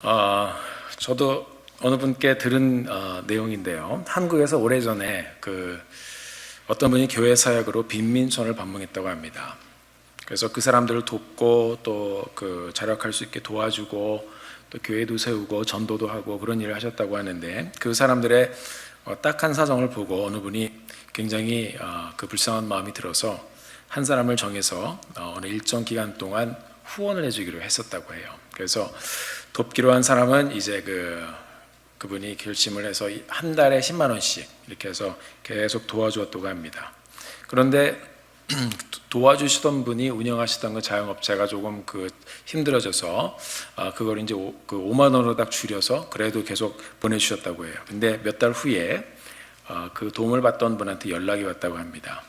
저도 어느 분께 들은 내용인데요. 한국에서 오래전에 어떤 분이 교회 사역으로 빈민촌을 방문했다고 합니다. 그래서 그 사람들을 돕고 또 자력할 수 있게 도와주고 또 교회도 세우고 전도도 하고 그런 일을 하셨다고 하는데, 그 사람들의 딱한 사정을 보고 어느 분이 굉장히 불쌍한 마음이 들어서 한 사람을 정해서 어느 일정 기간 동안 후원을 해주기로 했었다고 해요. 그래서 돕기로 한 사람은 이제 그분이 결심을 해서 한 달에 10만 원씩 이렇게 해서 계속 도와주었다고 합니다. 그런데 도와주시던 분이 운영하시던 그 자영업자가 조금 힘들어져서 그걸 이제 5만 원으로 딱 줄여서 그래도 계속 보내주셨다고 해요. 근데 몇 달 후에 그 도움을 받던 분한테 연락이 왔다고 합니다.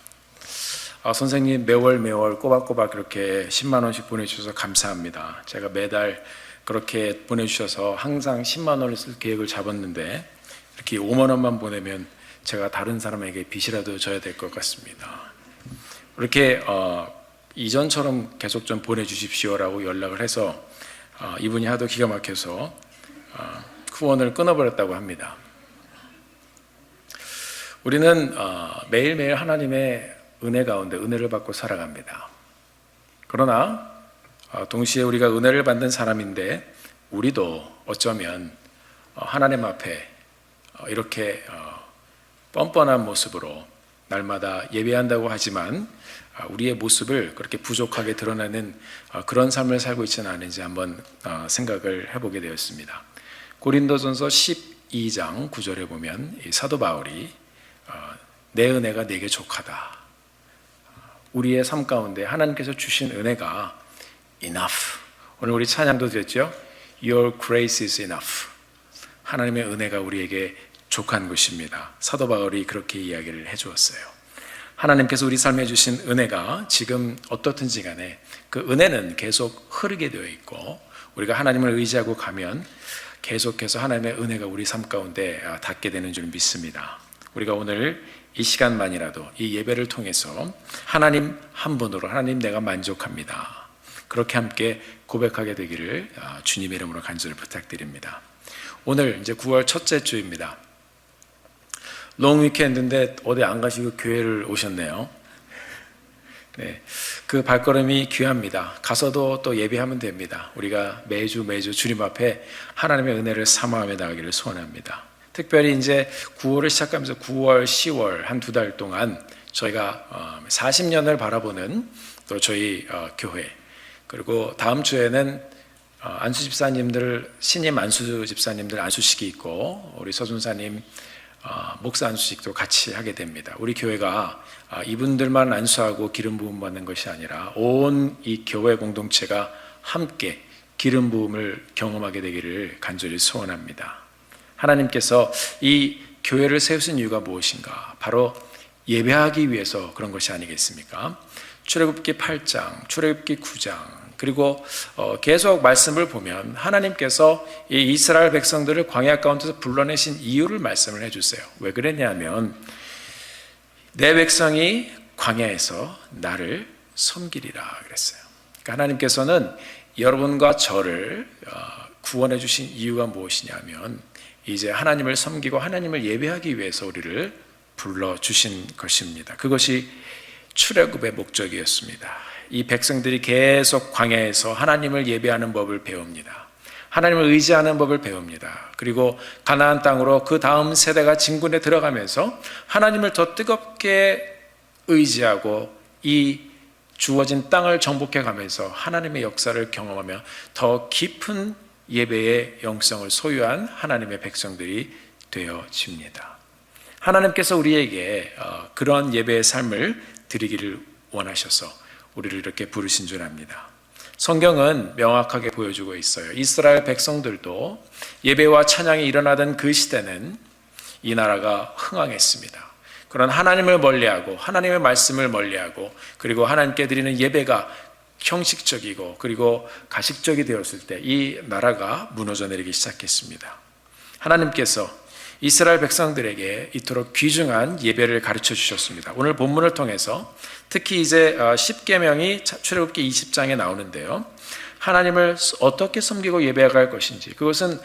선생님, 매월 꼬박꼬박 그렇게 10만 원씩 보내주셔서 감사합니다. 제가 매달 그렇게 보내주셔서 항상 10만 원을 쓸 계획을 잡았는데 이렇게 5만 원만 보내면 제가 다른 사람에게 빚이라도 져야 될 것 같습니다. 이렇게 이전처럼 계속 좀 보내주십시오라고 연락을 해서 이분이 하도 기가 막혀서 후원을 끊어버렸다고 합니다. 우리는 매일매일 하나님의 은혜 가운데 은혜를 받고 살아갑니다. 그러나 동시에 우리가 은혜를 받는 사람인데 우리도 어쩌면 하나님 앞에 이렇게 뻔뻔한 모습으로 날마다 예배한다고 하지만 우리의 모습을 그렇게 부족하게 드러내는 그런 삶을 살고 있지는 않은지 한번 생각을 해보게 되었습니다. 고린도전서 12장 9절에 보면 이 사도 바울이 내 은혜가 내게 족하다, 우리의 삶 가운데 하나님께서 주신 은혜가 enough, 오늘 우리 찬양도 드렸죠. Your grace is enough, 하나님의 은혜가 우리에게 족한 것입니다. 사도 바울이 그렇게 이야기를 해주었어요. 하나님께서 우리 삶에 주신 은혜가 지금 어떻든지 간에 그 은혜는 계속 흐르게 되어 있고 우리가 하나님을 의지하고 가면 계속해서 하나님의 은혜가 우리 삶 가운데 닿게 되는 줄 믿습니다. 우리가 오늘 이 시간만이라도 이 예배를 통해서 하나님 한 분으로 하나님 내가 만족합니다, 그렇게 함께 고백하게 되기를 주님의 이름으로 간절히 부탁드립니다. 오늘 이제 9월 첫째 주입니다. 롱 위켄드인데 어디 안 가시고 교회를 오셨네요. 네, 그 발걸음이 귀합니다. 가서도 또 예배하면 됩니다. 우리가 매주 주님 앞에 하나님의 은혜를 사모하며 나가기를 소원합니다. 특별히 이제 9월을 시작하면서 9월, 10월 한 두 달 동안 저희가 40년을 바라보는 또 저희 교회, 그리고 다음 주에는 안수 집사님들, 신임 안수 집사님들 안수식이 있고 우리 서준사님 목사 안수식도 같이 하게 됩니다. 우리 교회가 이분들만 안수하고 기름 부음 받는 것이 아니라 온 이 교회 공동체가 함께 기름 부음을 경험하게 되기를 간절히 소원합니다. 하나님께서 이 교회를 세우신 이유가 무엇인가? 바로 예배하기 위해서 그런 것이 아니겠습니까? 출애굽기 8장, 출애굽기 9장, 그리고 계속 말씀을 보면 하나님께서 이 이스라엘 백성들을 광야 가운데서 불러내신 이유를 말씀을 해주세요. 왜 그랬냐면 내 백성이 광야에서 나를 섬기리라 그랬어요. 그러니까 하나님께서는 여러분과 저를 구원해 주신 이유가 무엇이냐면 이제 하나님을 섬기고 하나님을 예배하기 위해서 우리를 불러주신 것입니다. 그것이 출애굽의 목적이었습니다. 이 백성들이 계속 광야에서 하나님을 예배하는 법을 배웁니다. 하나님을 의지하는 법을 배웁니다. 그리고 가나안 땅으로 그 다음 세대가 진군에 들어가면서 하나님을 더 뜨겁게 의지하고 이 주어진 땅을 정복해 가면서 하나님의 역사를 경험하며 더 깊은 예배의 영성을 소유한 하나님의 백성들이 되어집니다. 하나님께서 우리에게 그런 예배의 삶을 드리기를 원하셔서 우리를 이렇게 부르신 줄 압니다. 성경은 명확하게 보여주고 있어요. 이스라엘 백성들도 예배와 찬양이 일어나던 그 시대는 이 나라가 흥황했습니다. 그런 하나님을 멀리하고 하나님의 말씀을 멀리하고 그리고 하나님께 드리는 예배가 형식적이고 그리고 가식적이 되었을 때 이 나라가 무너져 내리기 시작했습니다. 하나님께서 이스라엘 백성들에게 이토록 귀중한 예배를 가르쳐 주셨습니다. 오늘 본문을 통해서 특히 이제 10계명이 출애굽기 20장에 나오는데요. 하나님을 어떻게 섬기고 예배할 것인지, 그것은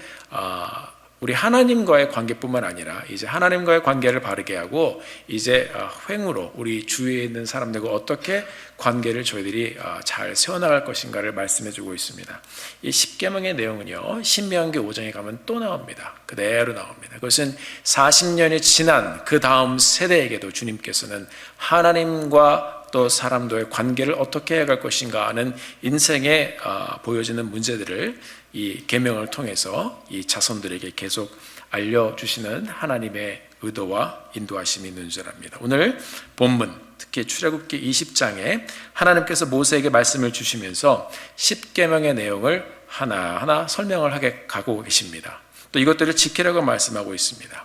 우리 하나님과의 관계뿐만 아니라 이제 하나님과의 관계를 바르게 하고 이제 횡으로 우리 주위에 있는 사람들과 어떻게 관계를 저희들이 잘 세워나갈 것인가를 말씀해주고 있습니다. 이 십계명의 내용은요, 신명기 5장에 가면 또 나옵니다. 그대로 나옵니다. 그것은 40년이 지난 그 다음 세대에게도 주님께서는 하나님과 또 사람들의 관계를 어떻게 해갈 것인가 하는 인생에 보여지는 문제들을 이 계명을 통해서 이 자손들에게 계속 알려주시는 하나님의 의도와 인도하심이 있는 줄 압니다. 오늘 본문, 특히 출애굽기 20장에 하나님께서 모세에게 말씀을 주시면서 십계명의 내용을 하나하나 설명을 하게 가고 계십니다. 또 이것들을 지키라고 말씀하고 있습니다.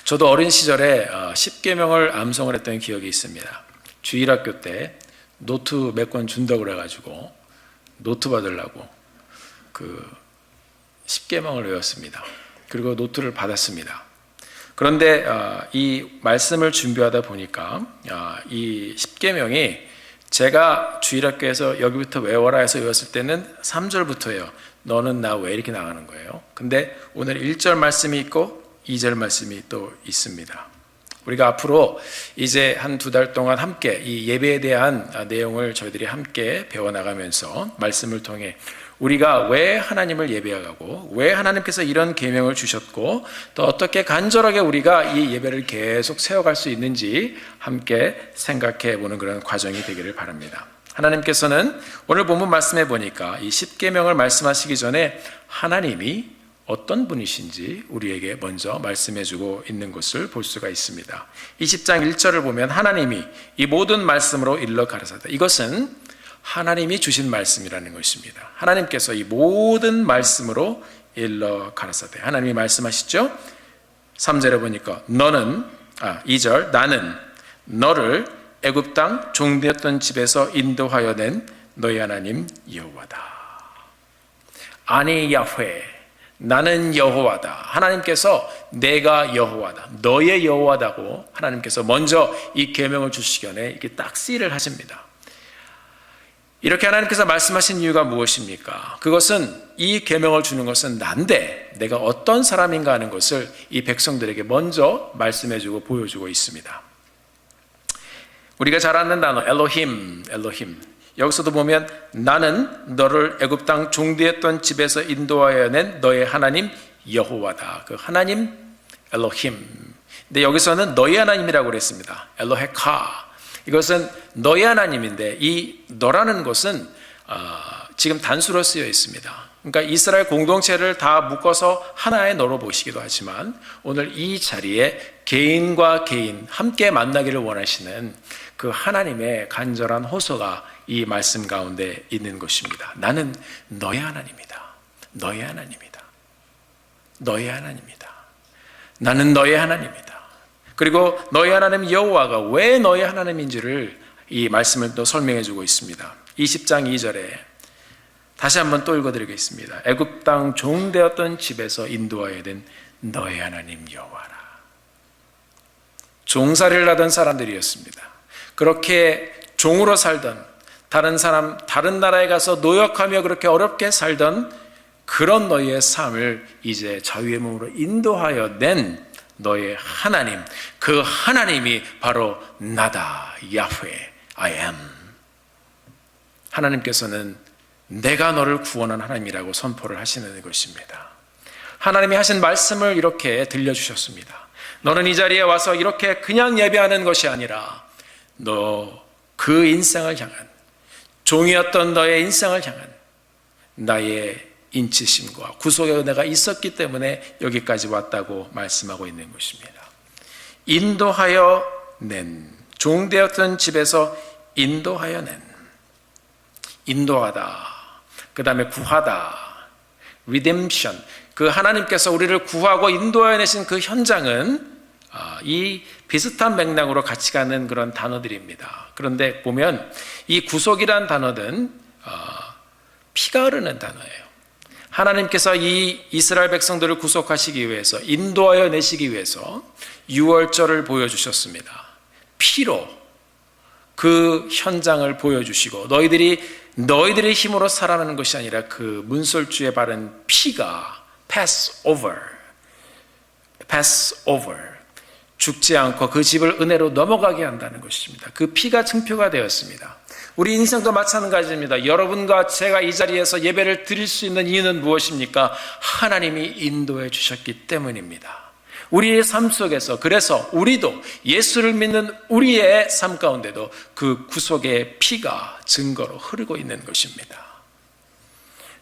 저도 어린 시절에 십계명을 암송을 했던 기억이 있습니다. 주일학교 때 노트 몇 권 준다고 그래가지고 노트 받으려고 그 십계명을 외웠습니다. 그리고 노트를 받았습니다. 그런데 이 말씀을 준비하다 보니까 이 십계명이 제가 주일학교에서 여기부터 외워라 해서 외웠을 때는 3절부터예요. 너는 나 왜 이렇게 나가는 거예요. 근데 오늘 1절 말씀이 있고 2절 말씀이 또 있습니다. 우리가 앞으로 이제 한 2달 동안 함께 이 예배에 대한 내용을 저희들이 함께 배워나가면서 말씀을 통해 우리가 왜 하나님을 예배하고 왜 하나님께서 이런 계명을 주셨고 또 어떻게 간절하게 우리가 이 예배를 계속 세워갈 수 있는지 함께 생각해 보는 그런 과정이 되기를 바랍니다. 하나님께서는 오늘 본문 말씀해 보니까 이 십계명을 말씀하시기 전에 하나님이 어떤 분이신지 우리에게 먼저 말씀해 주고 있는 것을 볼 수가 있습니다. 20장 1절을 보면 하나님이 이 모든 말씀으로 일러 가라사대, 이것은 하나님이 주신 말씀이라는 것입니다. 하나님께서 이 모든 말씀으로 일러 가라사대, 하나님이 말씀하시죠. 3절에 보니까 2절 나는 너를 애굽 땅 종되었던 집에서 인도하여 낸 너희 하나님 여호와다. 아니 야훼, 나는 여호와다. 하나님께서 내가 여호와다, 너의 여호와다고 하나님께서 먼저 이 계명을 주시기 전에 이렇게 딱 시를 하십니다. 이렇게 하나님께서 말씀하신 이유가 무엇입니까? 그것은 이 계명을 주는 것은 난데 내가 어떤 사람인가 하는 것을 이 백성들에게 먼저 말씀해주고 보여주고 있습니다. 우리가 잘 아는 단어 엘로힘, 여기서도 보면 나는 너를 애굽 땅 종되었던 집에서 인도하여 낸 너의 하나님 여호와다. 그 하나님 엘로힘. 근데 여기서는 너의 하나님이라고 그랬습니다. 엘로헤카. 이것은 너의 하나님인데 이 너라는 것은 지금 단수로 쓰여 있습니다. 그러니까 이스라엘 공동체를 다 묶어서 하나의 너로 보시기도 하지만 오늘 이 자리에 개인과 개인 함께 만나기를 원하시는 그 하나님의 간절한 호소가 이 말씀 가운데 있는 것입니다. 나는 너의 하나님이다. 너의 하나님이다. 너의 하나님이다. 나는 너의 하나님이다. 그리고 너의 하나님 여호와가 왜 너의 하나님인지를 이 말씀을 또 설명해 주고 있습니다. 20장 2절에 다시 한번 또 읽어드리겠습니다. 애굽 땅 종되었던 집에서 인도하여 된 너의 하나님 여호와라. 종살이를 하던 사람들이었습니다. 그렇게 종으로 살던 다른 나라에 가서 노역하며 그렇게 어렵게 살던 그런 너희의 삶을 이제 자유의 몸으로 인도하여 낸 너의 하나님, 그 하나님이 바로 나다, 야훼, I am. 하나님께서는 내가 너를 구원한 하나님이라고 선포를 하시는 것입니다. 하나님이 하신 말씀을 이렇게 들려주셨습니다. 너는 이 자리에 와서 이렇게 그냥 예배하는 것이 아니라 너 그 인생을 향한, 종이었던 너의 인생을 향한 나의 인치심과 구속의 은혜가 있었기 때문에 여기까지 왔다고 말씀하고 있는 것입니다. 인도하여 낸, 종되었던 집에서 인도하여 낸, 인도하다, 그 다음에 구하다, redemption, 그 하나님께서 우리를 구하고 인도하여 내신 그 현장은 이 비슷한 맥락으로 같이 가는 그런 단어들입니다. 그런데 보면 이 구속이란 단어는 피가 흐르는 단어예요. 하나님께서 이 이스라엘 백성들을 구속하시기 위해서, 인도하여 내시기 위해서 유월절을 보여주셨습니다. 피로 그 현장을 보여주시고 너희들이 너희들의 힘으로 살아나는 것이 아니라 그 문설주에 바른 피가 pass over, 죽지 않고 그 집을 은혜로 넘어가게 한다는 것입니다. 그 피가 증표가 되었습니다. 우리 인생도 마찬가지입니다. 여러분과 제가 이 자리에서 예배를 드릴 수 있는 이유는 무엇입니까? 하나님이 인도해 주셨기 때문입니다. 우리의 삶 속에서, 그래서 우리도 예수를 믿는 우리의 삶 가운데도 그 구속의 피가 증거로 흐르고 있는 것입니다.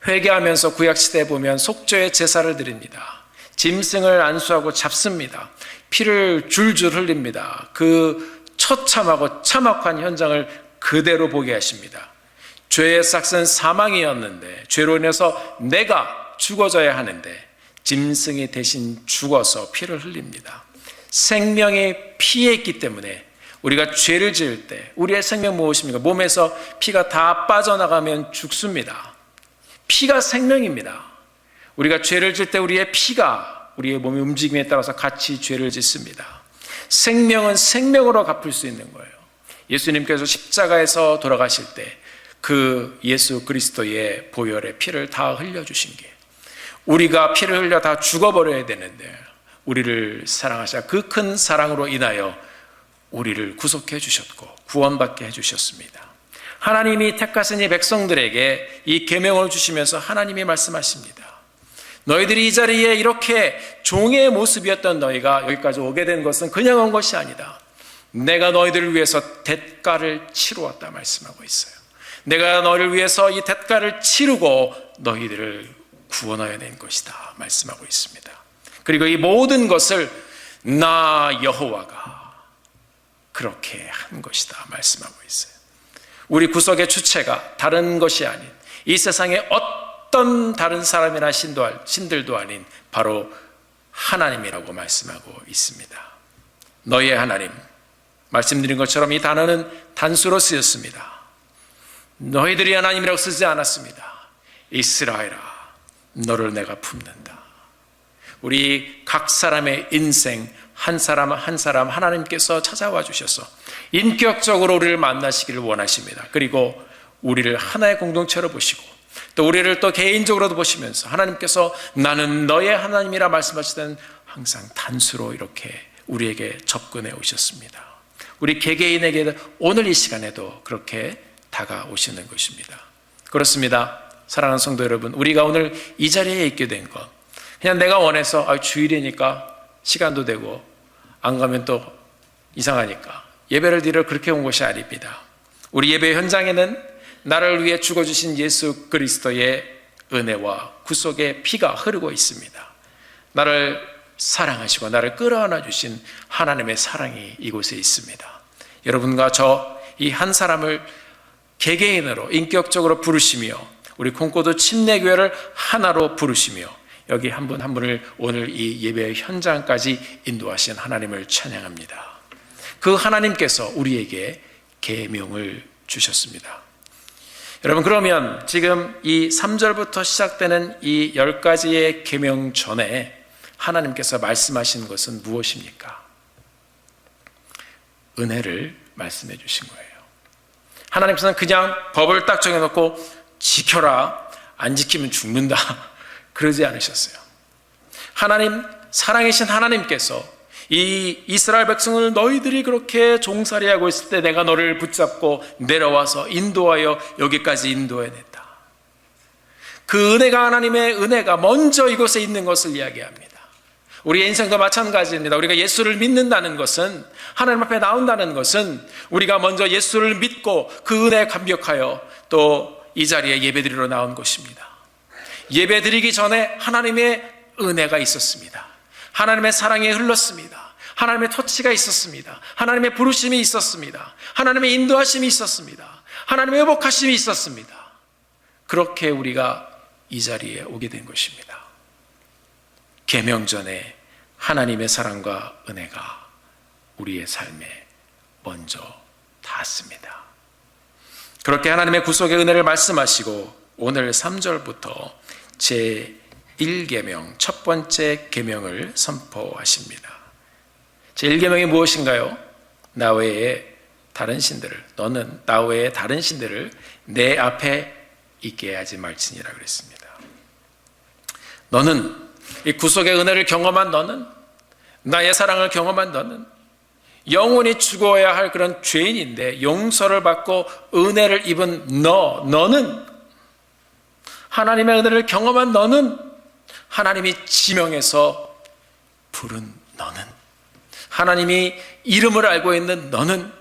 회개하면서 구약시대에 보면 속죄의 제사를 드립니다. 짐승을 안수하고 잡습니다. 피를 줄줄 흘립니다. 그 처참하고 참혹한 현장을 그대로 보게 하십니다. 죄의 삭은 사망이었는데 죄로 인해서 내가 죽어져야 하는데 짐승이 대신 죽어서 피를 흘립니다. 생명이 피에 있기 때문에 우리가 죄를 지을 때 우리의 생명 무엇입니까? 몸에서 피가 다 빠져나가면 죽습니다. 피가 생명입니다. 우리가 죄를 지을 때 우리의 피가 우리의 몸의 움직임에 따라서 같이 죄를 짓습니다. 생명은 생명으로 갚을 수 있는 거예요. 예수님께서 십자가에서 돌아가실 때 그 예수 그리스도의 보혈의 피를 다 흘려주신 게, 우리가 피를 흘려 다 죽어버려야 되는데 우리를 사랑하사 그 큰 사랑으로 인하여 우리를 구속해 주셨고 구원받게 해주셨습니다. 하나님이 택하신 이 백성들에게 이 계명을 주시면서 하나님이 말씀하십니다. 너희들이 이 자리에 이렇게 종의 모습이었던 너희가 여기까지 오게 된 것은 그냥 온 것이 아니다. 내가 너희들을 위해서 대가를 치루었다 말씀하고 있어요. 내가 너희를 위해서 이 대가를 치르고 너희들을 구원하여 낸 것이다 말씀하고 있습니다. 그리고 이 모든 것을 나 여호와가 그렇게 한 것이다 말씀하고 있어요. 우리 구속의 주체가 다른 것이 아닌 이 세상의 어떤 다른 사람이나 신들도 아닌 바로 하나님이라고 말씀하고 있습니다. 너희의 하나님, 말씀드린 것처럼 이 단어는 단수로 쓰였습니다. 너희들이 하나님이라고 쓰지 않았습니다. 이스라엘아, 너를 내가 품는다. 우리 각 사람의 인생 한 사람 한 사람 하나님께서 찾아와 주셔서 인격적으로 우리를 만나시기를 원하십니다. 그리고 우리를 하나의 공동체로 보시고 또 우리를 또 개인적으로도 보시면서 하나님께서 나는 너의 하나님이라 말씀하실 때는 항상 단수로 이렇게 우리에게 접근해 오셨습니다. 우리 개개인에게 오늘 이 시간에도 그렇게 다가오시는 것입니다. 그렇습니다. 사랑하는 성도 여러분, 우리가 오늘 이 자리에 있게 된 것, 그냥 내가 원해서 주일이니까 시간도 되고 안 가면 또 이상하니까 예배를 드리러 그렇게 온 것이 아닙니다. 우리 예배 현장에는 나를 위해 죽어주신 예수 그리스도의 은혜와 구속의 피가 흐르고 있습니다. 나를 사랑하시고 나를 끌어안아 주신 하나님의 사랑이 이곳에 있습니다. 여러분과 저 이 한 사람을 개개인으로 인격적으로 부르시며 우리 콩고도 침례교회를 하나로 부르시며 여기 한 분 한 분을 오늘 이 예배 현장까지 인도하신 하나님을 찬양합니다. 그 하나님께서 우리에게 계명을 주셨습니다. 여러분, 그러면 지금 이 3절부터 시작되는 이 10가지의 계명 전에 하나님께서 말씀하신 것은 무엇입니까? 은혜를 말씀해 주신 거예요. 하나님께서는 그냥 법을 딱 정해놓고 지켜라, 안 지키면 죽는다 그러지 않으셨어요. 하나님, 살아계신 하나님께서 이 이스라엘 백성을 너희들이 그렇게 종살이하고 있을 때 내가 너를 붙잡고 내려와서 인도하여 여기까지 인도해냈다. 그 은혜가, 하나님의 은혜가 먼저 이곳에 있는 것을 이야기합니다. 우리의 인생도 마찬가지입니다. 우리가 예수를 믿는다는 것은, 하나님 앞에 나온다는 것은 우리가 먼저 예수를 믿고 그 은혜에 감격하여 또 이 자리에 예배드리러 나온 것입니다. 예배드리기 전에 하나님의 은혜가 있었습니다. 하나님의 사랑이 흘렀습니다. 하나님의 터치가 있었습니다. 하나님의 부르심이 있었습니다. 하나님의 인도하심이 있었습니다. 하나님의 회복하심이 있었습니다. 그렇게 우리가 이 자리에 오게 된 것입니다. 계명 전에 하나님의 사랑과 은혜가 우리의 삶에 먼저 닿았습니다. 그렇게 하나님의 구속의 은혜를 말씀하시고 오늘 3절부터 제1계명, 첫 번째 계명을 선포하십니다. 제1계명이 무엇인가요? 나 외에 다른 신들을, 너는 나 외에 다른 신들을 내 앞에 있게 하지 말지니라 그랬습니다. 너는, 이 구속의 은혜를 경험한 너는, 나의 사랑을 경험한 너는 영원히 죽어야 할 그런 죄인인데 용서를 받고 은혜를 입은 너는, 하나님의 은혜를 경험한 너는, 하나님이 지명해서 부른 너는, 하나님이 이름을 알고 있는 너는,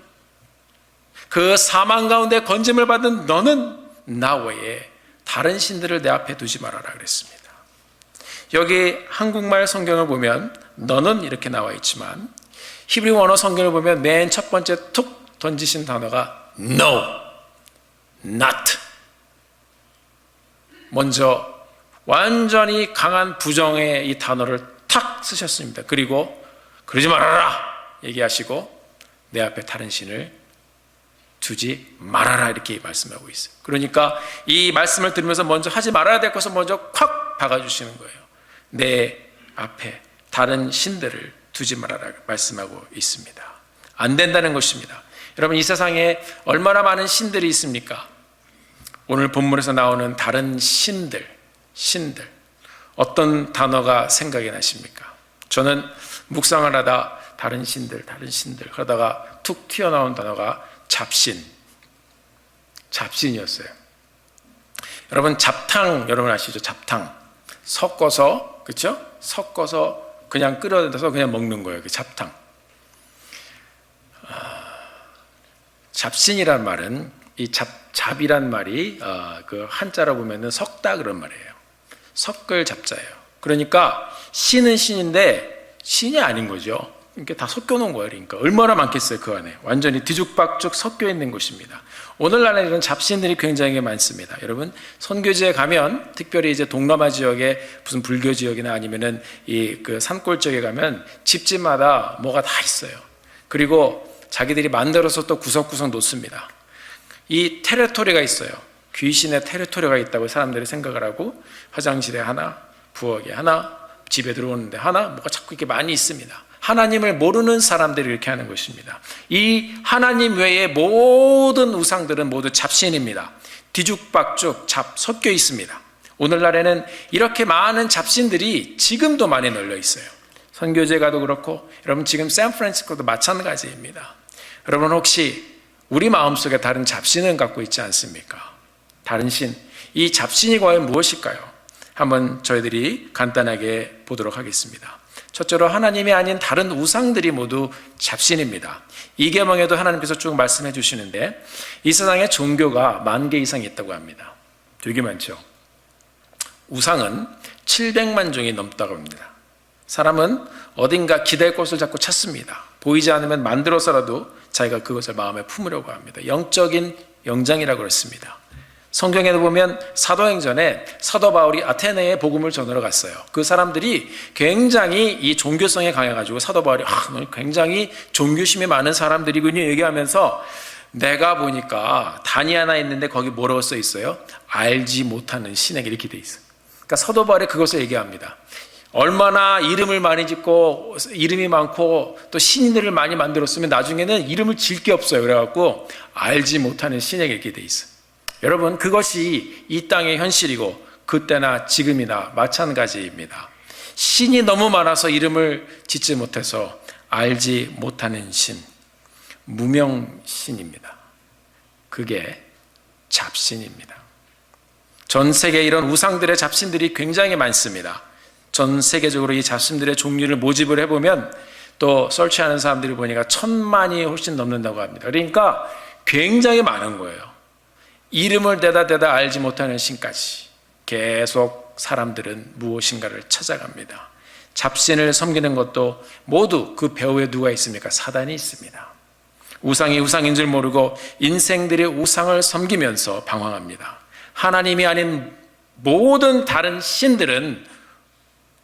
그 사망 가운데 건짐을 받은 너는 나 외에 다른 신들을 내 앞에 두지 말아라 그랬습니다. 여기 한국말 성경을 보면 너는 이렇게 나와 있지만 히브리 원어 성경을 보면 맨 첫 번째 툭 던지신 단어가 no, not. 먼저 완전히 강한 부정의 이 단어를 탁 쓰셨습니다. 그리고 그러지 말아라 얘기하시고 내 앞에 다른 신을 두지 말아라 이렇게 말씀하고 있어요. 그러니까 이 말씀을 들으면서 먼저 하지 말아야 될 것을 먼저 콱 박아주시는 거예요. 내 앞에 다른 신들을 두지 말아라 말씀하고 있습니다. 안 된다는 것입니다. 여러분, 이 세상에 얼마나 많은 신들이 있습니까? 오늘 본문에서 나오는 다른 신들, 어떤 단어가 생각이 나십니까? 저는 묵상을 하다 다른 신들 그러다가 툭 튀어나온 단어가 잡신이었어요. 여러분, 잡탕 여러분 아시죠? 잡탕 섞어서, 그렇죠? 섞어서 그냥 끓여서 그냥 먹는 거예요. 그 잡탕. 잡신이란 말은 이 잡이란 말이 그 한자로 보면은 섞다 그런 말이에요. 섞을 잡자예요. 그러니까 신은 신인데 신이 아닌 거죠. 이렇게 다 섞여 놓은 거예요. 그러니까 얼마나 많겠어요, 그 안에. 완전히 뒤죽박죽 섞여 있는 것입니다. 오늘날에 이런 잡신들이 굉장히 많습니다. 여러분, 선교지에 가면, 특별히 이제 동남아 지역에 무슨 불교 지역이나 아니면은 이 그 산골 지역에 가면 집집마다 뭐가 다 있어요. 그리고 자기들이 만들어서 또 구석구석 놓습니다. 이 테리토리가 있어요. 귀신의 테리토리가 있다고 사람들이 생각을 하고 화장실에 하나, 부엌에 하나, 집에 들어오는데 하나, 뭐가 자꾸 이렇게 많이 있습니다. 하나님을 모르는 사람들이 이렇게 하는 것입니다. 이 하나님 외의 모든 우상들은 모두 잡신입니다. 뒤죽박죽 섞여 있습니다. 오늘날에는 이렇게 많은 잡신들이 지금도 많이 널려 있어요. 선교지에 가도 그렇고, 여러분 지금 샌프란시스코도 마찬가지입니다. 여러분, 혹시 우리 마음속에 다른 잡신은 갖고 있지 않습니까? 다른 신, 이 잡신이 과연 무엇일까요? 한번 저희들이 간단하게 보도록 하겠습니다. 첫째로 하나님이 아닌 다른 우상들이 모두 잡신입니다. 이계명에도 하나님께서 쭉 말씀해 주시는데 이 세상에 종교가 10,000개 이상 있다고 합니다. 되게 많죠. 우상은 700만 종이 넘다고 합니다. 사람은 어딘가 기댈 곳을 자꾸 찾습니다. 보이지 않으면 만들어서라도 자기가 그것을 마음에 품으려고 합니다. 영적인 영장이라고 그랬습니다. 성경에도 보면 사도행전에 사도 바울이 아테네에 복음을 전하러 갔어요. 그 사람들이 굉장히 이 종교성에 강해가지고 사도 바울이 굉장히 종교심이 많은 사람들이군요 얘기하면서 내가 보니까 단이 하나 있는데 거기 뭐라고 써 있어요? 알지 못하는 신에게 이렇게 돼 있어요. 그러니까 사도 바울이 그것을 얘기합니다. 얼마나 이름을 많이 짓고 이름이 많고 또 신들을 많이 만들었으면 나중에는 이름을 질 게 없어요. 그래갖고 알지 못하는 신에게 이렇게 돼 있어요. 여러분, 그것이 이 땅의 현실이고 그때나 지금이나 마찬가지입니다. 신이 너무 많아서 이름을 짓지 못해서 알지 못하는 신, 무명신입니다. 그게 잡신입니다. 전 세계에 이런 우상들의 잡신들이 굉장히 많습니다. 전 세계적으로 이 잡신들의 종류를 모집을 해보면 또 설치하는 사람들이 보니까 1000만이 훨씬 넘는다고 합니다. 그러니까 굉장히 많은 거예요. 이름을 대다 알지 못하는 신까지 계속 사람들은 무엇인가를 찾아갑니다. 잡신을 섬기는 것도 모두 그 배후에 누가 있습니까? 사단이 있습니다. 우상이 우상인 줄 모르고 인생들의 우상을 섬기면서 방황합니다. 하나님이 아닌 모든 다른 신들은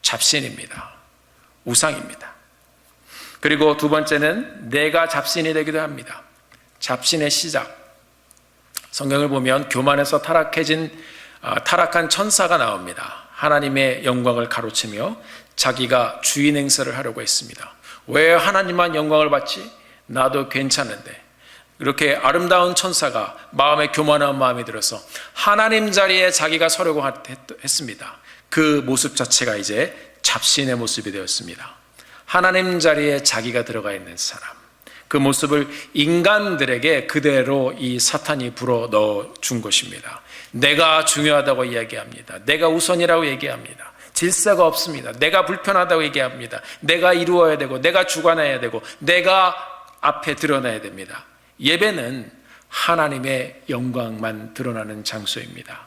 잡신입니다. 우상입니다. 그리고 두 번째는 내가 잡신이 되기도 합니다. 잡신의 시작. 성경을 보면 교만에서 타락한 천사가 나옵니다. 하나님의 영광을 가로채며 자기가 주인 행세를 하려고 했습니다. 왜 하나님만 영광을 받지? 나도 괜찮은데, 이렇게 아름다운 천사가 마음에 교만한 마음이 들어서 하나님 자리에 자기가 서려고 했습니다. 그 모습 자체가 이제 잡신의 모습이 되었습니다. 하나님 자리에 자기가 들어가 있는 사람, 그 모습을 인간들에게 그대로 이 사탄이 불어 넣어 준 것입니다. 내가 중요하다고 이야기합니다. 내가 우선이라고 얘기합니다. 질서가 없습니다. 내가 불편하다고 얘기합니다. 내가 이루어야 되고 내가 주관해야 되고 내가 앞에 드러나야 됩니다. 예배는 하나님의 영광만 드러나는 장소입니다.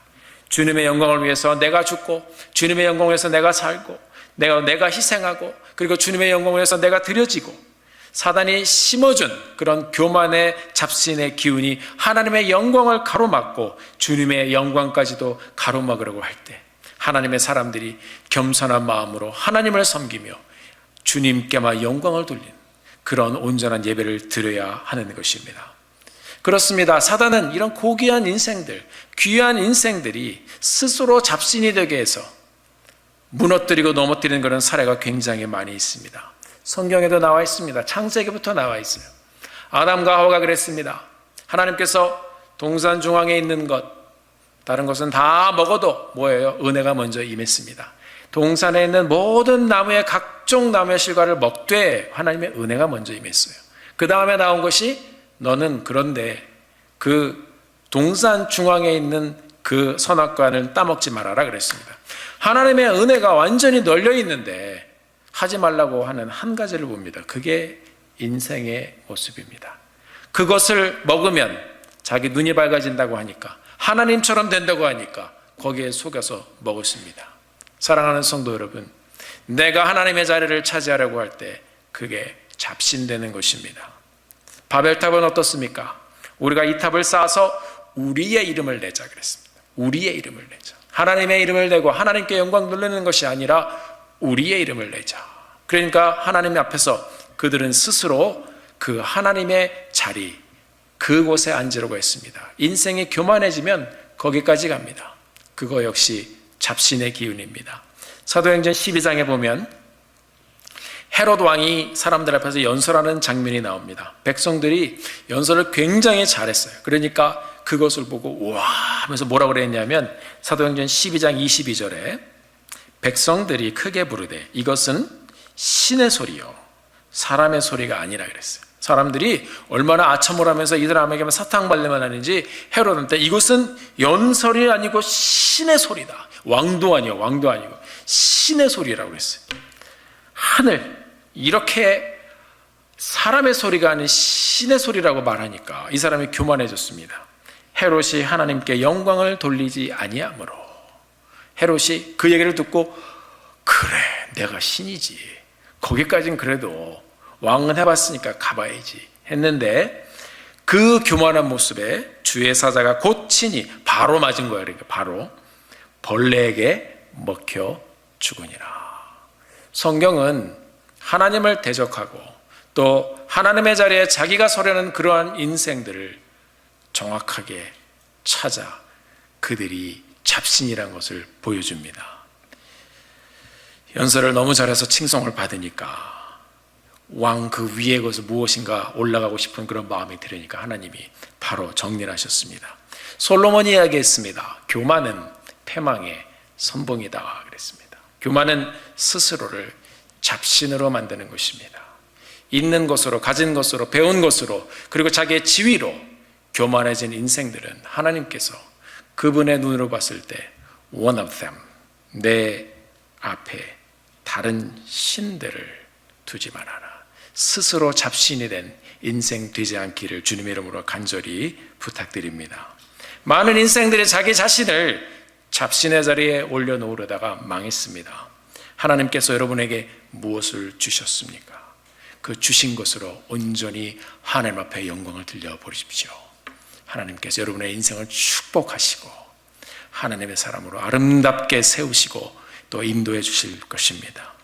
주님의 영광을 위해서 내가 죽고 주님의 영광을 위해서 내가 살고 내가 희생하고 그리고 주님의 영광을 위해서 내가 드려지고 사단이 심어준 그런 교만의 잡신의 기운이 하나님의 영광을 가로막고 주님의 영광까지도 가로막으려고 할 때 하나님의 사람들이 겸손한 마음으로 하나님을 섬기며 주님께만 영광을 돌리는 그런 온전한 예배를 드려야 하는 것입니다. 그렇습니다. 사단은 이런 고귀한 인생들, 귀한 인생들이 스스로 잡신이 되게 해서 무너뜨리고 넘어뜨리는 그런 사례가 굉장히 많이 있습니다. 성경에도 나와 있습니다. 창세기부터 나와 있어요. 아담과 하와가 그랬습니다. 하나님께서 동산 중앙에 있는 것, 다른 것은 다 먹어도 뭐예요? 은혜가 먼저 임했습니다. 동산에 있는 모든 나무의 각종 나무의 실과를 먹되 하나님의 은혜가 먼저 임했어요. 그 다음에 나온 것이 너는 그런데 그 동산 중앙에 있는 그 선악과는 따먹지 말아라 그랬습니다. 하나님의 은혜가 완전히 널려 있는데 하지 말라고 하는 한 가지를 봅니다. 그게 인생의 모습입니다. 그것을 먹으면 자기 눈이 밝아진다고 하니까 하나님처럼 된다고 하니까 거기에 속여서 먹었습니다. 사랑하는 성도 여러분, 내가 하나님의 자리를 차지하려고 할 때 그게 잡신되는 것입니다. 바벨탑은 어떻습니까? 우리가 이 탑을 쌓아서 우리의 이름을 내자 그랬습니다. 우리의 이름을 내자. 하나님의 이름을 내고 하나님께 영광 돌리는 것이 아니라 우리의 이름을 내자. 그러니까 하나님 앞에서 그들은 스스로 그 하나님의 자리, 그곳에 앉으려고 했습니다. 인생이 교만해지면 거기까지 갑니다. 그거 역시 잡신의 기운입니다. 사도행전 12장에 보면 헤롯 왕이 사람들 앞에서 연설하는 장면이 나옵니다. 백성들이 연설을 굉장히 잘했어요. 그러니까 그것을 보고 우와 하면서 뭐라고 그랬냐면 사도행전 12장 22절에 백성들이 크게 부르되 이것은 신의 소리요 사람의 소리가 아니라 그랬어요. 사람들이 얼마나 아첨을 하면서 이 사람에게만 사탕 발레만 하는지 헤롯한테 이것은 연설이 아니고 신의 소리다. 왕도 아니고 신의 소리라고 그랬어요. 하늘 이렇게 사람의 소리가 아닌 신의 소리라고 말하니까 이 사람이 교만해졌습니다. 헤롯이 하나님께 영광을 돌리지 아니하므로 헤롯이 그 얘기를 듣고 그래 내가 신이지 거기까진 그래도 왕은 해봤으니까 가봐야지 했는데 그 교만한 모습에 주의 사자가 곧 친히 바로 맞은 거야. 그러니까 바로 벌레에게 먹혀 죽으니라. 성경은 하나님을 대적하고 또 하나님의 자리에 자기가 서려는 그러한 인생들을 정확하게 찾아 그들이 잡신이라는 것을 보여줍니다. 연설을 너무 잘해서 칭송을 받으니까 왕 그 위에 것을 무엇인가 올라가고 싶은 그런 마음이 들으니까 하나님이 바로 정리를 하셨습니다. 솔로몬이 이야기했습니다. 교만은 패망의 선봉이다 그랬습니다. 교만은 스스로를 잡신으로 만드는 것입니다. 있는 것으로 가진 것으로 배운 것으로 그리고 자기의 지위로 교만해진 인생들은 하나님께서 그분의 눈으로 봤을 때 one of them 내 앞에 다른 신들을 두지 말아라. 스스로 잡신이 된 인생 되지 않기를 주님의 이름으로 간절히 부탁드립니다. 많은 인생들이 자기 자신을 잡신의 자리에 올려놓으려다가 망했습니다. 하나님께서 여러분에게 무엇을 주셨습니까? 그 주신 것으로 온전히 하나님 앞에 영광을 들려버리십시오. 하나님께서 여러분의 인생을 축복하시고 하나님의 사람으로 아름답게 세우시고 또 인도해 주실 것입니다.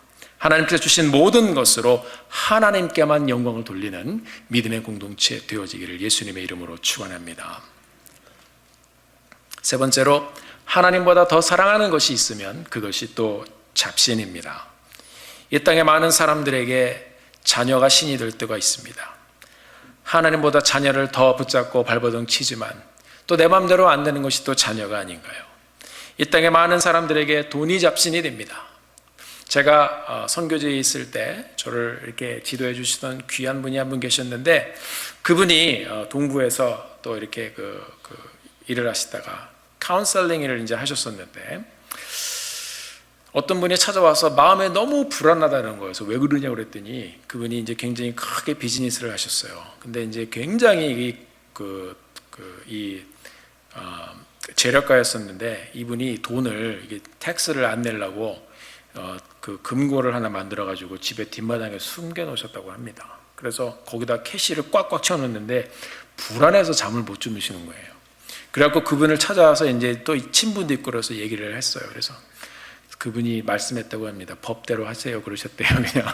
하나님께서 주신 모든 것으로 하나님께만 영광을 돌리는 믿음의 공동체 되어지기를 예수님의 이름으로 축원합니다. 세 번째로 하나님보다 더 사랑하는 것이 있으면 그것이 또 잡신입니다. 이 땅에 많은 사람들에게 자녀가 신이 될 때가 있습니다. 하나님보다 자녀를 더 붙잡고 발버둥 치지만 또 내 마음대로 안 되는 것이 또 자녀가 아닌가요? 이 땅에 많은 사람들에게 돈이 잡신이 됩니다. 제가 선교지에 있을 때 저를 이렇게 지도해 주시던 귀한 분이 한 분 계셨는데, 그분이 동부에서 또 이렇게 일을 하시다가 카운셀링 일을 이제 하셨었는데, 어떤 분이 찾아와서 마음에 너무 불안하다는 거예요. 그래서 왜 그러냐고 그랬더니 그분이 이제 굉장히 크게 비즈니스를 하셨어요. 근데 이제 굉장히 재력가였었는데, 이분이 돈을 텍스를 안 내려고 그 금고를 하나 만들어 가지고 집에 뒷마당에 숨겨 놓으셨다고 합니다. 그래서 거기다 캐시를 꽉꽉 채워 넣는데 불안해서 잠을 못 주무시는 거예요. 그래갖고 그분을 찾아와서 이제 또 친분도 있고 그래서 얘기를 했어요. 그래서 그분이 말씀했다고 합니다. 법대로 하세요 그러셨대요. 그냥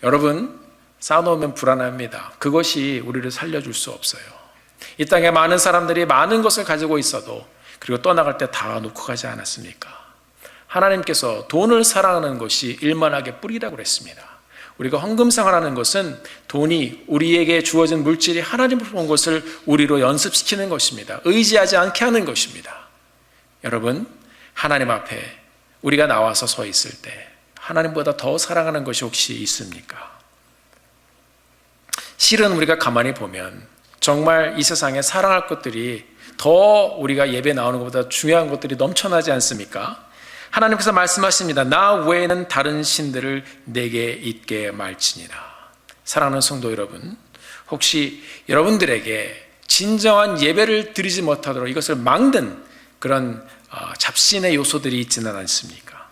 여러분, 쌓아놓으면 불안합니다. 그것이 우리를 살려줄 수 없어요. 이 땅에 많은 사람들이 많은 것을 가지고 있어도 그리고 떠나갈 때 다 놓고 가지 않았습니까? 하나님께서 돈을 사랑하는 것이 일만하게 뿌리라고 그랬습니다. 우리가 헌금생활하는 것은 돈이 우리에게 주어진 물질이 하나님으로부터 온 것을 우리로 연습시키는 것입니다. 의지하지 않게 하는 것입니다. 여러분, 하나님 앞에 우리가 나와서 서 있을 때 하나님보다 더 사랑하는 것이 혹시 있습니까? 실은 우리가 가만히 보면 정말 이 세상에 사랑할 것들이 더 우리가 예배 나오는 것보다 중요한 것들이 넘쳐나지 않습니까? 하나님께서 말씀하십니다. 나 외에는 다른 신들을 내게 있게 말지니라. 사랑하는 성도 여러분, 혹시 여러분들에게 진정한 예배를 드리지 못하도록 이것을 막는 그런 잡신의 요소들이 있지는 않습니까?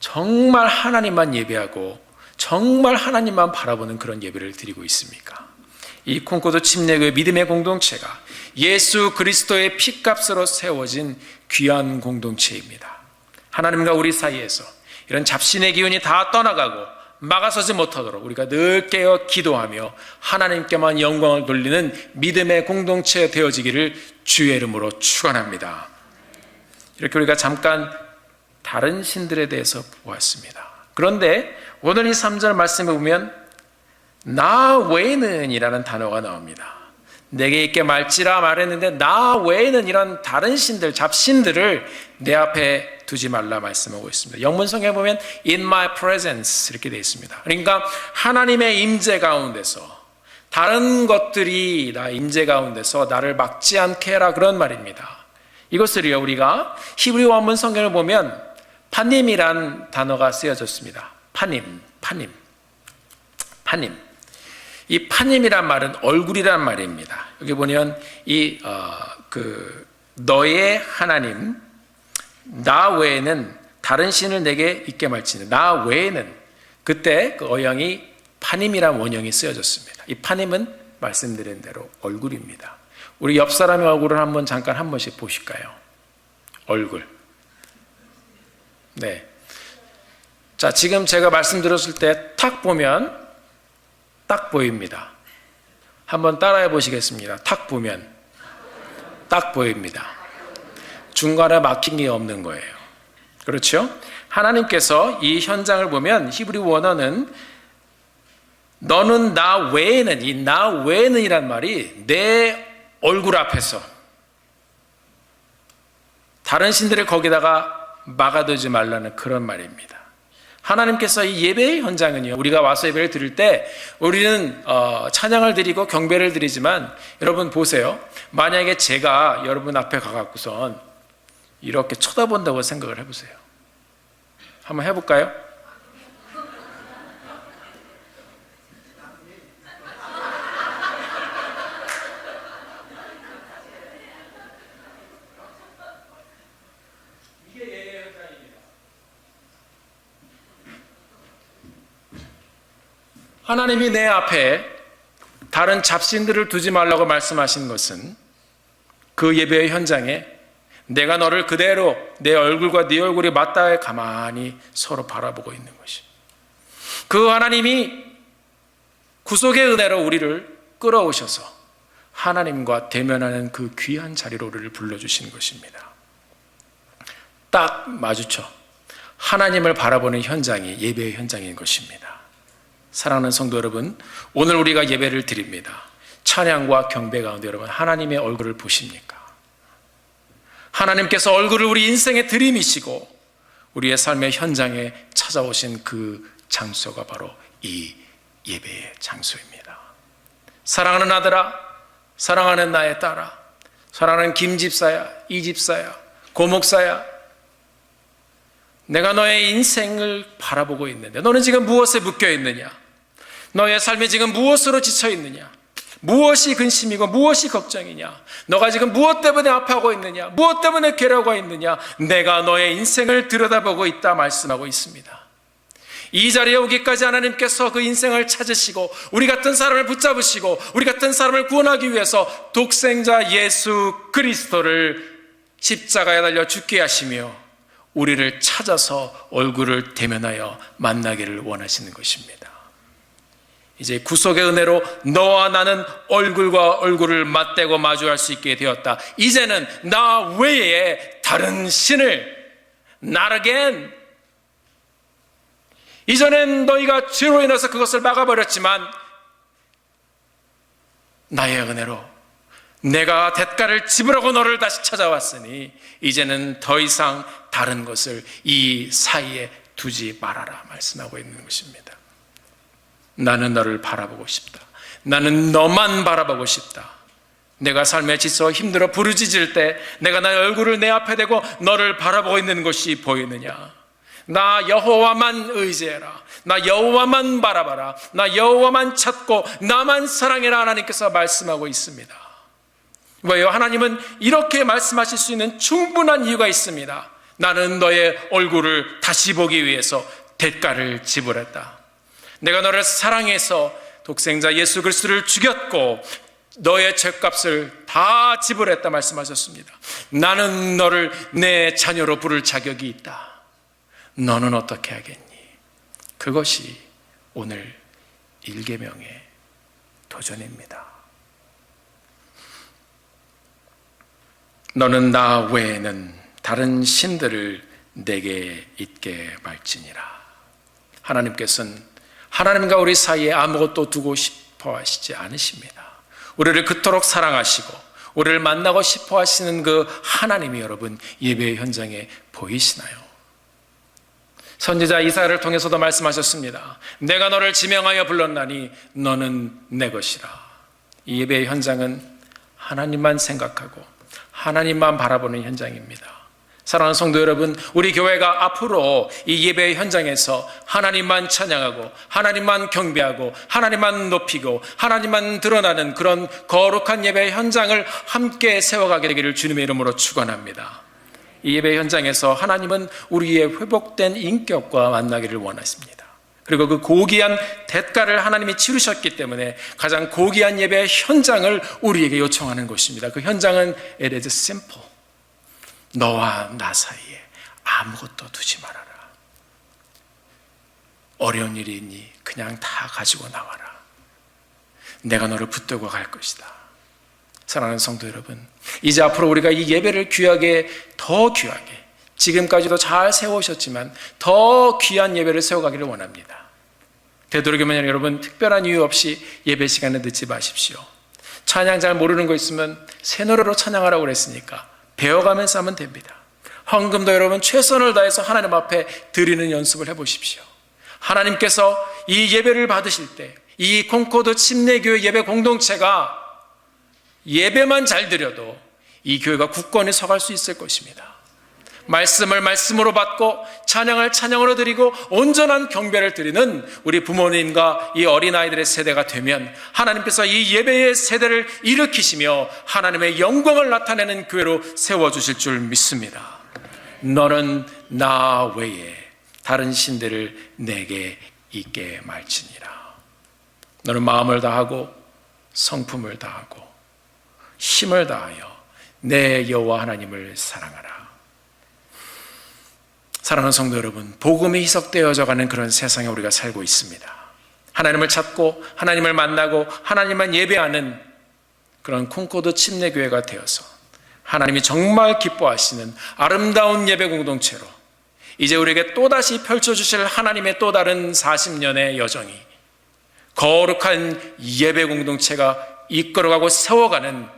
정말 하나님만 예배하고 정말 하나님만 바라보는 그런 예배를 드리고 있습니까? 이 콩코드 침례교회 믿음의 공동체가 예수 그리스도의 피값으로 세워진 귀한 공동체입니다. 하나님과 우리 사이에서 이런 잡신의 기운이 다 떠나가고 막아서지 못하도록 우리가 늘 깨어 기도하며 하나님께만 영광을 돌리는 믿음의 공동체 되어지기를 주의 이름으로 축원합니다. 이렇게 우리가 잠깐 다른 신들에 대해서 보았습니다. 그런데 오늘 이 3절 말씀에 보면 나 외에는 이라는 단어가 나옵니다. 내게 있게 말지라 말했는데 나 외에는 이런 다른 신들, 잡신들을 내 앞에 두지 말라 말씀하고 있습니다. 영문성에 보면 in my presence 이렇게 되어 있습니다. 그러니까 하나님의 임재 가운데서 다른 것들이 나 임재 가운데서 나를 막지 않게 해라, 그런 말입니다. 이것을요, 우리가 히브리 원문 성경을 보면 파님이란 단어가 쓰여졌습니다. 파님. 이 파님이란 말은 얼굴이란 말입니다. 여기 보면 너의 하나님, 나 외에는 다른 신을 내게 있게 말지니, 나 외에는, 그때 그 어형이 파님이란 원형이 쓰여졌습니다. 이 파님은 말씀드린 대로 얼굴입니다. 우리 옆 사람의 얼굴을 잠깐 한 번씩 보실까요? 얼굴. 네. 자, 지금 제가 말씀드렸을 때 탁 보면 딱 보입니다. 한번 따라해 보시겠습니다. 탁 보면 딱 보입니다. 중간에 막힌 게 없는 거예요. 그렇죠? 하나님께서 이 현장을 보면 히브리 원어는 너는 나 외에는, 이 나 외에는 이란 말이 내 얼굴 앞에서 다른 신들을 거기다가 막아두지 말라는 그런 말입니다. 하나님께서 이 예배의 현장은요, 우리가 와서 예배를 드릴 때 우리는 찬양을 드리고 경배를 드리지만, 여러분 보세요. 만약에 제가 여러분 앞에 가갖고선 이렇게 쳐다본다고 생각을 해보세요. 한번 해볼까요? 하나님이 내 앞에 다른 잡신들을 두지 말라고 말씀하신 것은 그 예배의 현장에 내가 너를 그대로 내 얼굴과 네 얼굴이 맞닿아 가만히 서로 바라보고 있는 것이, 그 하나님이 구속의 은혜로 우리를 끌어오셔서 하나님과 대면하는 그 귀한 자리로 우리를 불러주신 것입니다. 딱 마주쳐 하나님을 바라보는 현장이 예배의 현장인 것입니다. 사랑하는 성도 여러분, 오늘 우리가 예배를 드립니다. 찬양과 경배 가운데 여러분 하나님의 얼굴을 보십니까? 하나님께서 얼굴을 우리 인생에 들이미시고 우리의 삶의 현장에 찾아오신 그 장소가 바로 이 예배의 장소입니다. 사랑하는 아들아, 사랑하는 나의 딸아, 사랑하는 김 집사야, 이 집사야, 고 목사야, 내가 너의 인생을 바라보고 있는데 너는 지금 무엇에 묶여 있느냐? 너의 삶이 지금 무엇으로 지쳐 있느냐? 무엇이 근심이고 무엇이 걱정이냐? 너가 지금 무엇 때문에 아파하고 있느냐? 무엇 때문에 괴로워하고 있느냐? 내가 너의 인생을 들여다보고 있다 말씀하고 있습니다. 이 자리에 오기까지 하나님께서 그 인생을 찾으시고 우리 같은 사람을 붙잡으시고 우리 같은 사람을 구원하기 위해서 독생자 예수 그리스도를 십자가에 달려 죽게 하시며 우리를 찾아서 얼굴을 대면하여 만나기를 원하시는 것입니다. 이제 구속의 은혜로 너와 나는 얼굴과 얼굴을 맞대고 마주할 수 있게 되었다. 이제는 나 외에 다른 신을 not again. 이전엔 너희가 죄로 인해서 그것을 막아버렸지만 나의 은혜로 내가 대가를 지불하고 너를 다시 찾아왔으니 이제는 더 이상 다른 것을 이 사이에 두지 말아라 말씀하고 있는 것입니다. 나는 너를 바라보고 싶다. 나는 너만 바라보고 싶다. 내가 삶에 지쳐 힘들어 부르짖을 때 내가 나의 얼굴을 내 앞에 대고 너를 바라보고 있는 것이 보이느냐? 나 여호와만 의지해라. 나 여호와만 바라봐라. 나 여호와만 찾고 나만 사랑해라 하나님께서 말씀하고 있습니다. 왜요? 하나님은 이렇게 말씀하실 수 있는 충분한 이유가 있습니다. 나는 너의 얼굴을 다시 보기 위해서 대가를 지불했다. 내가 너를 사랑해서 독생자 예수 그리스도를 죽였고 너의 죄값을 다 지불했다 말씀하셨습니다. 나는 너를 내 자녀로 부를 자격이 있다. 너는 어떻게 하겠니? 그것이 오늘 1계명의 도전입니다. 너는 나 외에는 다른 신들을 내게 있게 말지니라. 하나님께서는 하나님과 우리 사이에 아무것도 두고 싶어 하시지 않으십니다. 우리를 그토록 사랑하시고 우리를 만나고 싶어 하시는 그 하나님이 여러분 예배의 현장에 보이시나요? 선지자 이사야를 통해서도 말씀하셨습니다. 내가 너를 지명하여 불렀나니 너는 내 것이라. 이 예배의 현장은 하나님만 생각하고 하나님만 바라보는 현장입니다. 사랑하는 성도 여러분, 우리 교회가 앞으로 이 예배의 현장에서 하나님만 찬양하고 하나님만 경배하고 하나님만 높이고 하나님만 드러나는 그런 거룩한 예배의 현장을 함께 세워가게 되기를 주님의 이름으로 축원합니다. 이 예배의 현장에서 하나님은 우리의 회복된 인격과 만나기를 원하십니다. 그리고 그 고귀한 대가를 하나님이 치르셨기 때문에 가장 고귀한 예배의 현장을 우리에게 요청하는 것입니다. 그 현장은 it is simple. 너와 나 사이에 아무것도 두지 말아라. 어려운 일이 있니? 그냥 다 가지고 나와라. 내가 너를 붙들고 갈 것이다. 사랑하는 성도 여러분, 이제 앞으로 우리가 이 예배를 귀하게, 더 귀하게, 지금까지도 잘 세우셨지만 더 귀한 예배를 세워가기를 원합니다. 되도록이면 여러분 특별한 이유 없이 예배 시간에 늦지 마십시오. 찬양 잘 모르는 거 있으면 새 노래로 찬양하라고 그랬으니까 배워가면서 하면 됩니다. 헌금도 여러분 최선을 다해서 하나님 앞에 드리는 연습을 해보십시오. 하나님께서 이 예배를 받으실 때 이 콩코드 침례교회 예배 공동체가 예배만 잘 드려도 이 교회가 굳건히 서갈 수 있을 것입니다. 말씀을 말씀으로 받고 찬양을 찬양으로 드리고 온전한 경배를 드리는 우리 부모님과 이 어린아이들의 세대가 되면 하나님께서 이 예배의 세대를 일으키시며 하나님의 영광을 나타내는 교회로 세워주실 줄 믿습니다. 너는 나 외에 다른 신들을 내게 있게 말지니라. 너는 마음을 다하고 성품을 다하고 힘을 다하여 내 여호와 하나님을 사랑하라. 사랑하는 성도 여러분, 복음이 희석되어져 가는 그런 세상에 우리가 살고 있습니다. 하나님을 찾고 하나님을 만나고 하나님만 예배하는 그런 콩코드 침례교회가 되어서 하나님이 정말 기뻐하시는 아름다운 예배 공동체로 이제 우리에게 또다시 펼쳐주실 하나님의 또 다른 40년의 여정이 거룩한 예배 공동체가 이끌어가고 세워가는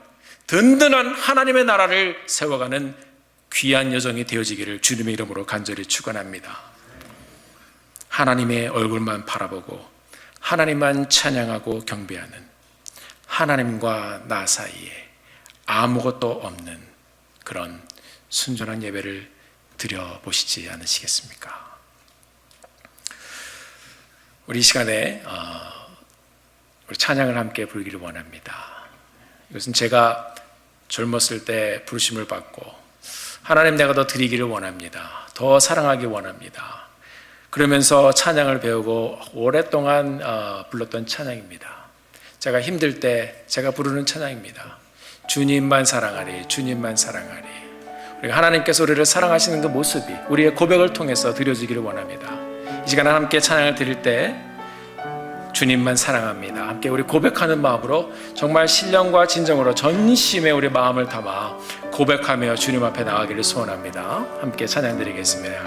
든든한 하나님의 나라를 세워가는 귀한 여정이 되어지기를 주님의 이름으로 간절히 축원합니다. 하나님의 얼굴만 바라보고 하나님만 찬양하고 경배하는, 하나님과 나 사이에 아무것도 없는 그런 순전한 예배를 드려보시지 않으시겠습니까? 우리 이 시간에 우리 찬양을 함께 부르기를 원합니다. 이것은 제가 젊었을 때 부르심을 받고 하나님 내가 더 드리기를 원합니다. 더 사랑하기 원합니다. 그러면서 찬양을 배우고 오랫동안 불렀던 찬양입니다. 제가 힘들 때 제가 부르는 찬양입니다. 주님만 사랑하리, 주님만 사랑하리. 우리가 하나님께서 우리를 사랑하시는 그 모습이 우리의 고백을 통해서 드려지기를 원합니다. 이 시간에 함께 찬양을 드릴 때 주님만 사랑합니다. 함께 우리 고백하는 마음으로 정말 신령과 진정으로 전심에 우리 마음을 담아 고백하며 주님 앞에 나가기를 소원합니다. 함께 찬양 드리겠습니다.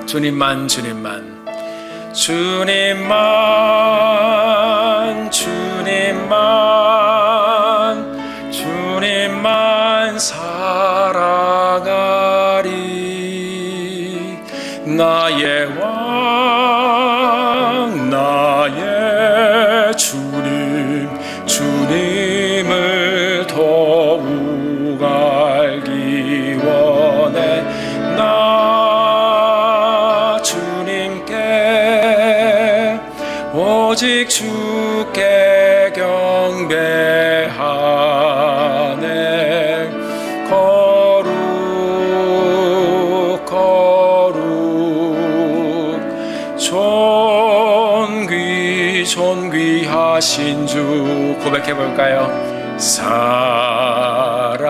주님만, 주님만, 주님만, 주님만, 주님만 사랑하리. 나의 왕, 나의 주님, 주님을 더욱 알기 원해. 나 주님께 오직 주께 경배하네. 거룩 거룩 존귀하신 주 고백해 볼까요? 사랑합니다.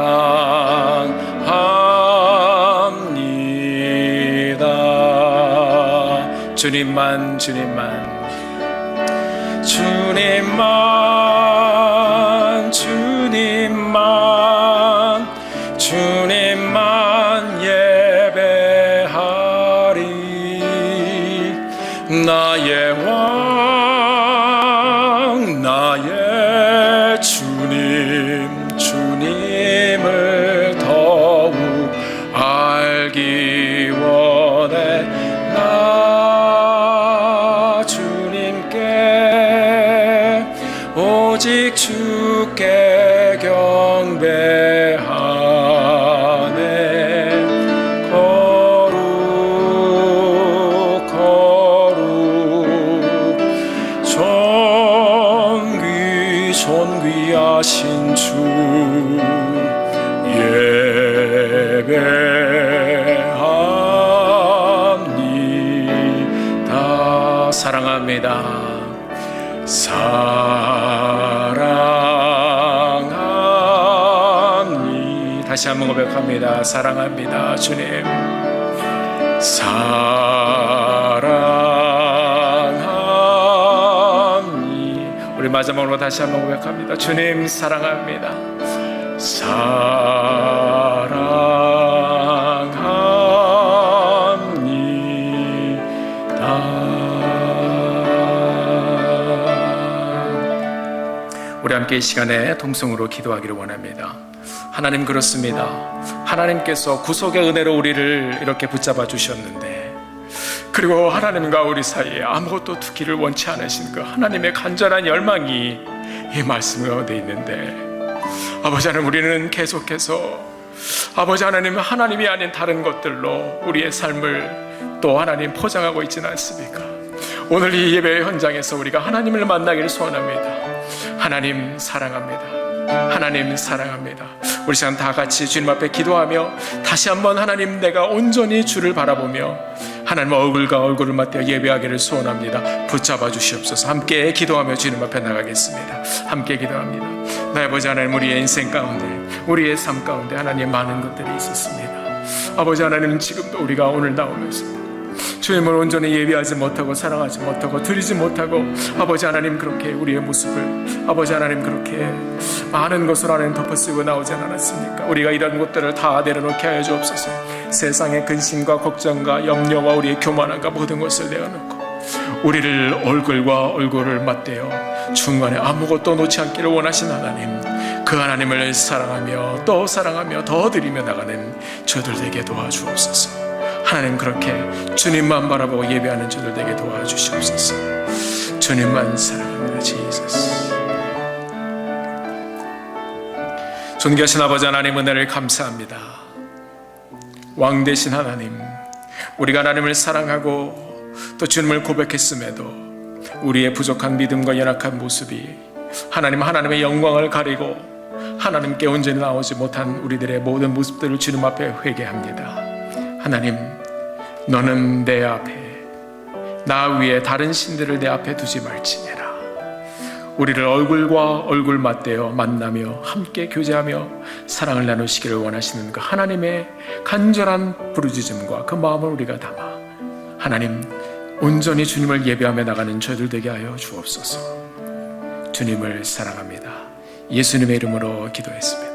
주님만, 주님만, 주님만, 주님만, 주님만 예배하리. 나의 왕, 나의 주님, 주님을 더욱 알기 원해. 나 주님께 오직 주께 경배하네. 거룩 거룩 존귀하신 주 예배합니다. 사랑합니다. 사랑합니다. 다시 한번 고백합니다. 사랑합니다. 주님 사랑합니다. 우리 마지막으로 다시 한번 고백합니다. 주님 사랑합니다. 우리 함께 이 시간에 동성으로 기도하기를 원합니다. 하나님, 그렇습니다. 하나님께서 구속의 은혜로 우리를 이렇게 붙잡아 주셨는데, 그리고 하나님과 우리 사이에 아무것도 두기를 원치 않으신 그 하나님의 간절한 열망이 이 말씀 가운데 있는데, 아버지 하나님, 우리는 계속해서 아버지 하나님, 하나님이 아닌 다른 것들로 우리의 삶을 또 하나님 포장하고 있지는 않습니까? 오늘 이 예배 현장에서 우리가 하나님을 만나기를 소원합니다. 하나님 사랑합니다. 하나님 사랑합니다. 우리 시간 다 같이 주님 앞에 기도하며 다시 한번 하나님, 내가 온전히 주를 바라보며 하나님 얼굴과 얼굴을 맞대어 예배하기를 소원합니다. 붙잡아 주시옵소서. 함께 기도하며 주님 앞에 나가겠습니다. 함께 기도합니다. 나의 아버지 하나님, 우리의 인생 가운데, 우리의 삶 가운데 하나님 많은 것들이 있었습니다. 아버지 하나님, 지금도 우리가 오늘 나오면서 주님을 온전히 예배하지 못하고 사랑하지 못하고 드리지 못하고 아버지 하나님, 그렇게 우리의 모습을 아버지 하나님 그렇게 많은 것을 하나님 덮어쓰고 나오지 않았습니까? 우리가 이런 것들을 다 내려놓게 하여 주옵소서. 세상의 근심과 걱정과 염려와 우리의 교만함과 모든 것을 내어놓고 우리를 얼굴과 얼굴을 맞대어 중간에 아무것도 놓지 않기를 원하신 하나님, 그 하나님을 사랑하며 또 사랑하며 더 드리며 나가는 저들 되게 도와주옵소서. 하나님, 그렇게 주님만 바라보고 예배하는 저들 되게 도와주시옵소서. 주님만 사랑합니다. 지저스. 존귀하신 아버지 하나님, 은혜를 감사합니다. 왕 되신 하나님, 우리가 하나님을 사랑하고 또 주님을 고백했음에도 우리의 부족한 믿음과 연약한 모습이 하나님의 영광을 가리고 하나님께 온전히 나오지 못한 우리들의 모든 모습들을 주님 앞에 회개합니다. 하나님, 너는 내 앞에, 나 위에 다른 신들을 내 앞에 두지 말지니라. 우리를 얼굴과 얼굴 맞대어 만나며 함께 교제하며 사랑을 나누시기를 원하시는 그 하나님의 간절한 부르짖음과 그 마음을 우리가 담아 하나님, 온전히 주님을 예배하며 나가는 저희들 되게 하여 주옵소서. 주님을 사랑합니다. 예수님의 이름으로 기도했습니다.